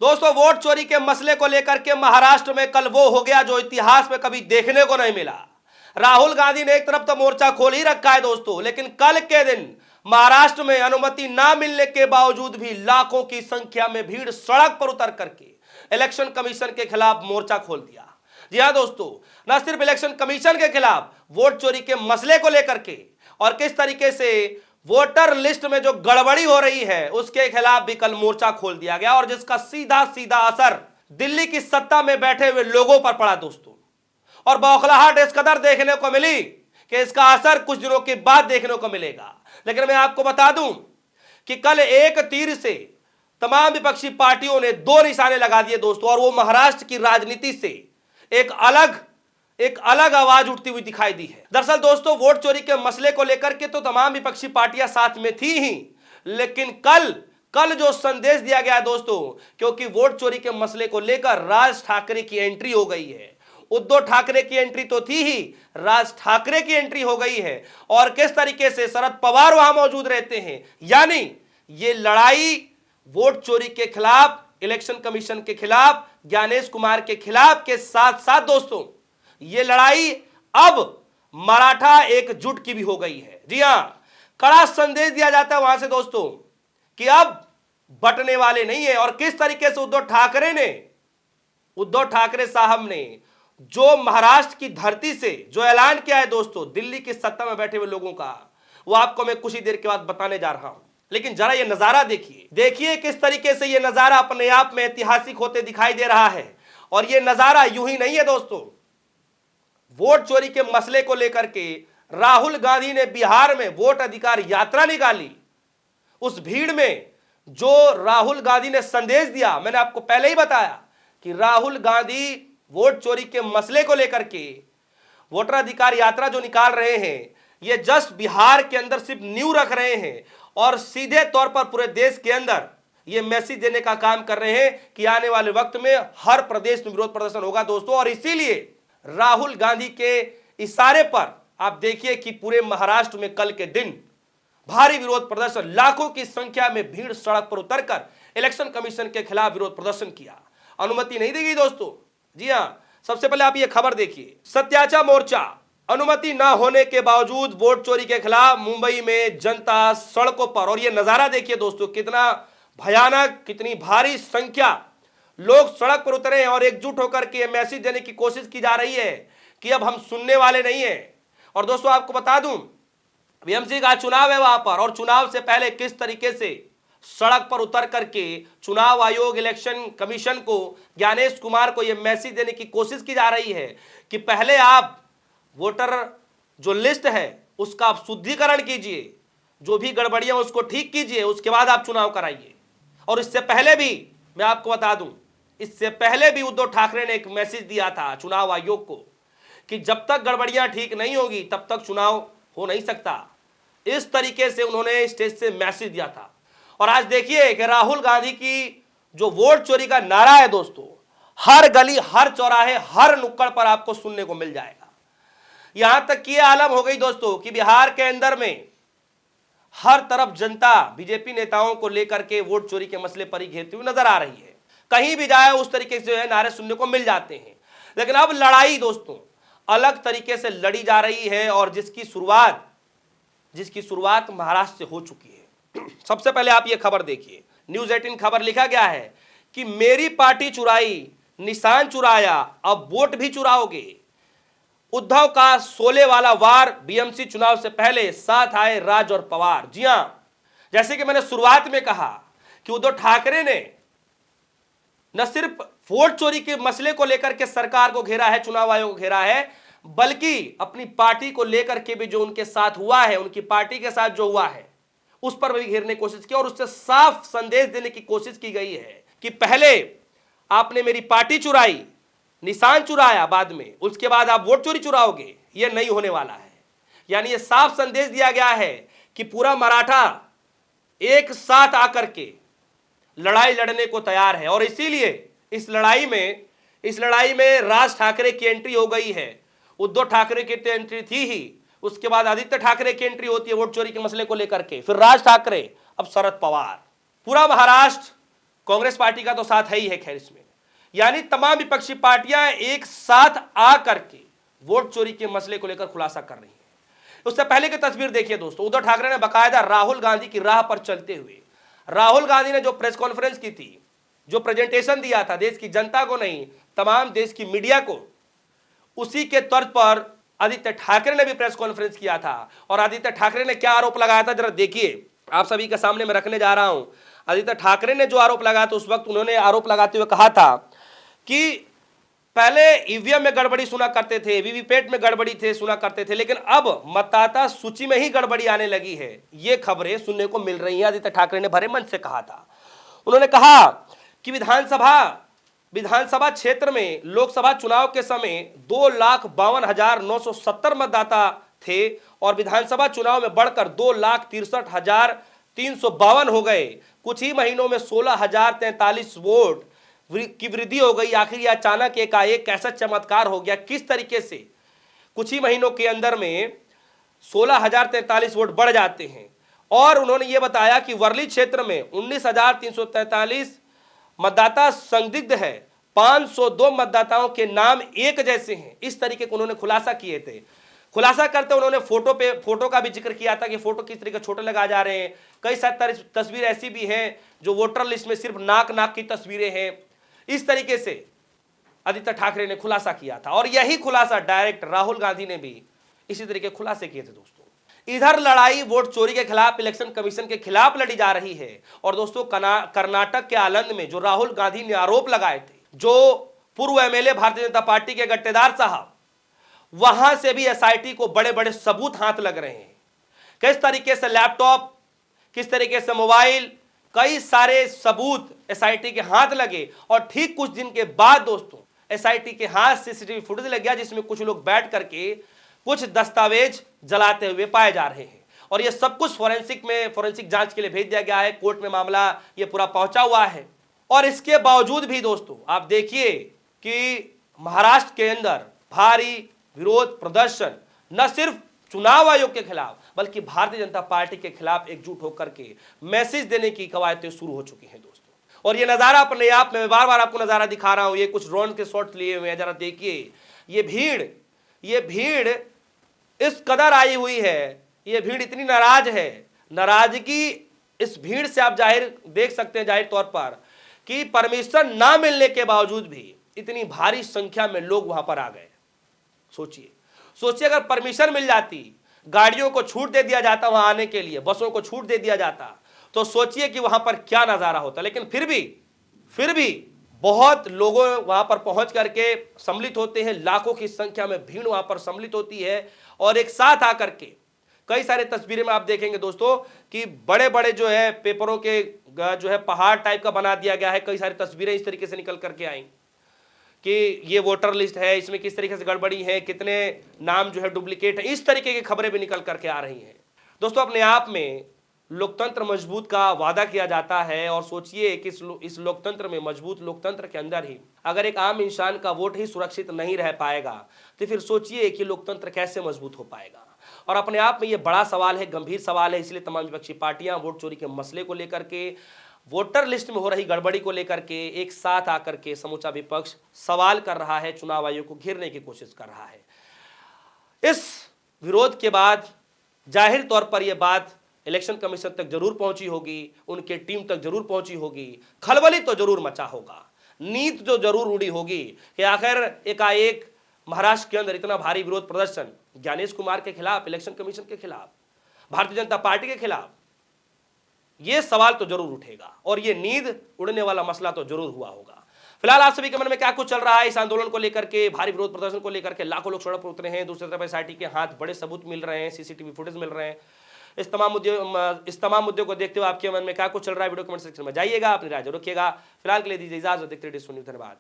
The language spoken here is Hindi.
दोस्तों, वोट चोरी के मसले को लेकर के महाराष्ट्र में कल वो हो गया जो इतिहास में कभी देखने को नहीं मिला। राहुल गांधी ने एक तरफ तो मोर्चा खोल ही रखा है दोस्तों, लेकिन कल के दिन महाराष्ट्र में अनुमति ना मिलने के बावजूद भी लाखों की संख्या में भीड़ सड़क पर उतर करके इलेक्शन कमीशन के खिलाफ मोर्चा खोल दिया। जी हां दोस्तों, न सिर्फ इलेक्शन कमीशन के खिलाफ वोट चोरी के मसले को लेकर के और किस तरीके से वोटर लिस्ट में जो गड़बड़ी हो रही है उसके खिलाफ भी कल मोर्चा खोल दिया गया, और जिसका सीधा सीधा असर दिल्ली की सत्ता में बैठे हुए लोगों पर पड़ा दोस्तों। और बौखलाहट इस कदर देखने को मिली कि इसका असर कुछ दिनों के बाद देखने को मिलेगा। लेकिन मैं आपको बता दूं कि कल एक तीर से तमाम विपक्षी पार्टियों ने दो निशाने लगा दिए दोस्तों, और वो महाराष्ट्र की राजनीति से एक अलग आवाज उठती हुई दिखाई दी है। दरअसल दोस्तों, वोट चोरी के मसले को लेकर के तो तमाम विपक्षी पार्टियां साथ में थी ही, लेकिन कल जो संदेश दिया गया दोस्तों, क्योंकि वोट चोरी के मसले को लेकर राज ठाकरे की एंट्री हो गई है। उद्धव ठाकरे की एंट्री तो थी ही, राज ठाकरे की एंट्री हो गई है, और किस तरीके से शरद पवार वहां मौजूद रहते हैं। यानी ये लड़ाई वोट चोरी के खिलाफ, इलेक्शन कमीशन के खिलाफ, ज्ञानेश कुमार के खिलाफ के साथ साथ दोस्तों ये लड़ाई अब मराठा एकजुट की भी हो गई है। जी हां, कड़ा संदेश दिया जाता है वहां से दोस्तों कि अब बटने वाले नहीं है। और किस तरीके से उद्धव ठाकरे साहब ने जो महाराष्ट्र की धरती से जो ऐलान किया है दोस्तों दिल्ली की सत्ता में बैठे हुए लोगों का, वो आपको मैं कुछ ही देर के बाद बताने जा रहा हूं। लेकिन जरा ये नजारा देखिए किस तरीके से ये नजारा अपने आप में ऐतिहासिक होते दिखाई दे रहा है। और ये नजारा यूं ही नहीं है दोस्तों, वोट चोरी के मसले को लेकर के राहुल गांधी ने बिहार में वोट अधिकार यात्रा निकाली। उस भीड़ में जो राहुल गांधी ने संदेश दिया, मैंने आपको पहले ही बताया कि राहुल गांधी वोट चोरी के मसले को लेकर के वोटर अधिकार यात्रा जो निकाल रहे हैं, ये जस्ट बिहार के अंदर सिर्फ नींव रख रहे हैं और सीधे तौर पर पूरे देश के अंदर ये मैसेज देने का काम कर रहे हैं कि आने वाले वक्त में हर प्रदेश में विरोध प्रदर्शन होगा दोस्तों। और इसीलिए राहुल गांधी के इशारे पर आप देखिए कि पूरे महाराष्ट्र में कल के दिन भारी विरोध प्रदर्शन, लाखों की संख्या में भीड़ सड़क पर उतरकर इलेक्शन कमीशन के खिलाफ विरोध प्रदर्शन किया। अनुमति नहीं दी गई दोस्तों। जी हां, सबसे पहले आप ये खबर देखिए, सत्याचा मोर्चा, अनुमति ना होने के बावजूद वोट चोरी के खिलाफ मुंबई में जनता सड़कों पर। और ये नजारा देखिए दोस्तों, कितना भयानक, कितनी भारी संख्या लोग सड़क पर उतरे हैं और एकजुट होकर के मैसेज देने की कोशिश की जा रही है कि अब हम सुनने वाले नहीं है। और दोस्तों आपको बता दूं, बीएमसी का चुनाव है वहां पर, और चुनाव से पहले किस तरीके से सड़क पर उतर करके चुनाव आयोग, इलेक्शन कमीशन को, ज्ञानेश कुमार को यह मैसेज देने की कोशिश की जा रही है कि पहले आप वोटर जो लिस्ट है उसका आप शुद्धिकरण कीजिए, जो भी गड़बड़ियां उसको ठीक कीजिए, उसके बाद आप चुनाव कराइए। और इससे पहले भी मैं आपको बता दूं, इससे पहले भी उद्धव ठाकरे ने एक मैसेज दिया था चुनाव आयोग को कि जब तक गड़बड़ियां ठीक नहीं होगी तब तक चुनाव हो नहीं सकता। इस तरीके से उन्होंने स्टेज से मैसेज दिया था। और आज देखिए कि राहुल गांधी की जो वोट चोरी का नारा है दोस्तों, हर गली, हर चौराहे, हर नुक्कड़ पर आपको सुनने को मिल जाएगा। यहां तक कि यह आलम हो गई दोस्तों कि बिहार के अंदर में हर तरफ जनता बीजेपी नेताओं को लेकर के वोट चोरी के मसले पर ही घेरती हुई नजर आ रही है। कहीं भी जाए उस तरीके से जो है नारे सुनने को मिल जाते हैं। लेकिन अब लड़ाई दोस्तों अलग तरीके से लड़ी जा रही है, और जिसकी शुरुआत महाराष्ट्र से हो चुकी है। सबसे पहले आप ये खबर देखिए, न्यूज 18 खबर लिखा गया है कि मेरी पार्टी चुराई, निशान चुराया, अब वोट भी चुराओगे। उद्धव का सोले वाला वार, बीएमसी चुनाव से पहले साथ आए राज और पवार। जी हां, जैसे कि मैंने शुरुआत में कहा कि उद्धव ठाकरे ने न सिर्फ वोट चोरी के मसले को लेकर के सरकार को घेरा है, चुनाव आयोग को घेरा है, बल्कि अपनी पार्टी को लेकर के भी जो उनके साथ हुआ है, उनकी पार्टी के साथ जो हुआ है उस पर भी घेरने की कोशिश की। और उससे साफ संदेश देने की कोशिश की गई है कि पहले आपने मेरी पार्टी चुराई, निशान चुराया बाद में, उसके बाद आप वोट चोरी चुराओगे, यह नहीं होने वाला है। यानी यह साफ संदेश दिया गया है कि पूरा मराठा एक साथ आकर के लड़ाई लड़ने को तैयार है। और इसीलिए इस लड़ाई में राज ठाकरे की एंट्री हो गई है। उद्धव ठाकरे की तो एंट्री थी ही, उसके बाद आदित्य ठाकरे की एंट्री होती है वोट चोरी के मसले को लेकर के, फिर राज ठाकरे, अब शरद पवार। पूरा महाराष्ट्र कांग्रेस पार्टी का तो साथ है ही है खैर इसमें, यानी तमाम विपक्षी पार्टियां एक साथ आ करके वोट चोरी के मसले को लेकर खुलासा कर रही हैं। उससे पहले की तस्वीर देखिए दोस्तों, उद्धव ठाकरे ने बकायदा राहुल गांधी की राह पर चलते हुए, राहुल गांधी ने जो प्रेस कॉन्फ्रेंस की थी, जो प्रेजेंटेशन दिया था देश की जनता को नहीं तमाम देश की मीडिया को, उसी के तर्ज पर आदित्य ठाकरे ने भी प्रेस कॉन्फ्रेंस किया था। और आदित्य ठाकरे ने क्या आरोप लगाया था जरा देखिए, आप सभी के सामने मैं रखने जा रहा हूं। आदित्य ठाकरे ने जो आरोप लगाया था, उस वक्त उन्होंने आरोप लगाते हुए कहा था कि पहले ईवीएम में गड़बड़ी सुना करते थे, वीवीपैट में गड़बड़ी थे सुना करते थे, लेकिन अब मतदाता सूची में ही गड़बड़ी आने लगी है, ये खबरें सुनने को मिल रही हैं। आदित्य ठाकरे ने भरे मन से कहा था। उन्होंने कहा कि विधानसभा क्षेत्र में लोकसभा चुनाव के समय 2,52,970 मतदाता थे और विधानसभा चुनाव में बढ़कर 2,63,352 हो गए। कुछ ही महीनों में 16,043 वोट की वृद्धि हो गई। आखिर यह अचानक एकाएक कैसा चमत्कार हो गया, किस तरीके से कुछ ही महीनों के अंदर में 16,043 वोट बढ़ जाते हैं। और उन्होंने यह बताया कि वर्ली क्षेत्र में 19,343 मतदाता संदिग्ध है, 502 मतदाताओं के नाम एक जैसे हैं। इस तरीके को उन्होंने खुलासा किए थे। खुलासा करते उन्होंने फोटो का भी जिक्र किया था कि फोटो किस तरीके छोटे लगा जा रहे हैं। कई सारी तस्वीरें ऐसी भी हैं जो वोटर लिस्ट में सिर्फ नाक की तस्वीरें हैं। इस तरीके से आदित्य ठाकरे ने खुलासा किया था और यही खुलासा डायरेक्ट राहुल गांधी ने भी इसी तरीके खुलासे किए थे। दोस्तों, इधर लड़ाई वोट चोरी के खिलाफ इलेक्शन कमीशन के खिलाफ लड़ी जा रही है। और दोस्तों, कर्नाटक के आलंद में जो राहुल गांधी ने आरोप लगाए थे, जो पूर्व एमएलए भारतीय जनता पार्टी के गट्टेदार साहब, वहां से भी एसआईटी को बड़े बड़े सबूत हाथ लग रहे हैं। किस तरीके से लैपटॉप, किस तरीके से मोबाइल, कई सारे सबूत एसआईटी के हाथ लगे। और ठीक कुछ दिन के बाद दोस्तों, एसआईटी के हाथ सीसीटीवी फुटेज लग गया जिसमें कुछ लोग बैठ करके कुछ दस्तावेज जलाते हुए पाए जा रहे हैं। और यह सब कुछ फोरेंसिक जांच के लिए भेज दिया गया है। कोर्ट में मामला यह पूरा पहुंचा हुआ है। और इसके बावजूद भी दोस्तों, आप देखिए कि महाराष्ट्र के अंदर भारी विरोध प्रदर्शन न सिर्फ चुनाव आयोग के खिलाफ बल्कि भारतीय जनता पार्टी के खिलाफ एकजुट होकर के मैसेज देने की कवायतें शुरू हो चुकी हैं दोस्तों। और ये नजारा अपने आप में, मैं बार बार आपको नजारा दिखा रहा हूं, ये कुछ ड्रोन के शॉट लिए हुए हैं, जरा देखिए। ये भीड़ इस कदर आई हुई है, ये भीड़ इतनी नाराज है। नाराजगी इस भीड़ से आप जाहिर देख सकते हैं, जाहिर तौर पर, कि परमिशन ना मिलने के बावजूद भी इतनी भारी संख्या में लोग वहां पर आ गए। सोचिए अगर परमिशन मिल जाती, गाड़ियों को छूट दे दिया जाता वहां आने के लिए, बसों को छूट दे दिया जाता, तो सोचिए कि वहां पर क्या नजारा होता। लेकिन फिर भी बहुत लोगों वहां पर पहुंच करके सम्मिलित होते हैं। लाखों की संख्या में भीड़ वहां पर सम्मिलित होती है और एक साथ आकर के कई सारे तस्वीरें में आप देखेंगे दोस्तों कि बड़े बड़े जो है पेपरों के जो है पहाड़ टाइप का बना दिया गया है। कई सारी तस्वीरें इस तरीके से निकल करके आई कि ये वोटर लिस्ट है, इसमें किस तरीके से गड़बड़ी है, कितने नाम जो है डुप्लीकेट है, इस तरीके की खबरें भी निकल करके आ रही हैं। दोस्तों, अपने आप में लोकतंत्र मजबूत का वादा किया जाता है। और सोचिए कि इस लोकतंत्र में, मजबूत लोकतंत्र के अंदर ही अगर एक आम इंसान का वोट ही सुरक्षित नहीं रह पाएगा तो फिर सोचिए कि लोकतंत्र कैसे मजबूत हो पाएगा। और अपने आप में ये बड़ा सवाल है, गंभीर सवाल है। इसलिए तमाम विपक्षी पार्टियां वोट चोरी के मसले को लेकर के, वोटर लिस्ट में हो रही गड़बड़ी को लेकर के एक साथ आकर के समूचा विपक्ष सवाल कर रहा है, चुनाव आयोग को घेरने की कोशिश कर रहा है। इस विरोध के बाद जाहिर तौर पर यह बात इलेक्शन कमीशन तक जरूर पहुंची होगी, उनके टीम तक जरूर पहुंची होगी, खलबली तो जरूर मचा होगा, नींद जो जरूर उड़ी होगी कि आखिर एकाएक महाराष्ट्र के अंदर इतना भारी विरोध प्रदर्शन ज्ञानेश कुमार के खिलाफ, इलेक्शन कमीशन के खिलाफ, भारतीय जनता पार्टी के खिलाफ, यह सवाल तो जरूर उठेगा और यह नींद उड़ने वाला मसला तो जरूर हुआ होगा। फिलहाल आप सभी के मन में क्या कुछ चल रहा है इस आंदोलन को लेकर के, भारी विरोध प्रदर्शन को लेकर के? लाखों लोग सड़क पर उतरे हैं, दूसरी तरफ एसआईटी के हाथ बड़े सबूत मिल रहे हैं, सीसीटीवी फुटेज मिल रहे हैं। इस तमाम मुद्दे को देखते हुए आपके मन में क्या कुछ चल रहा है, वीडियो कमेंट सेक्शन में जाइएगा, अपनी राय जरूर रखिएगा। फिलहाल के लिए दीजिए इजाजत, देखते रहिए। धन्यवाद।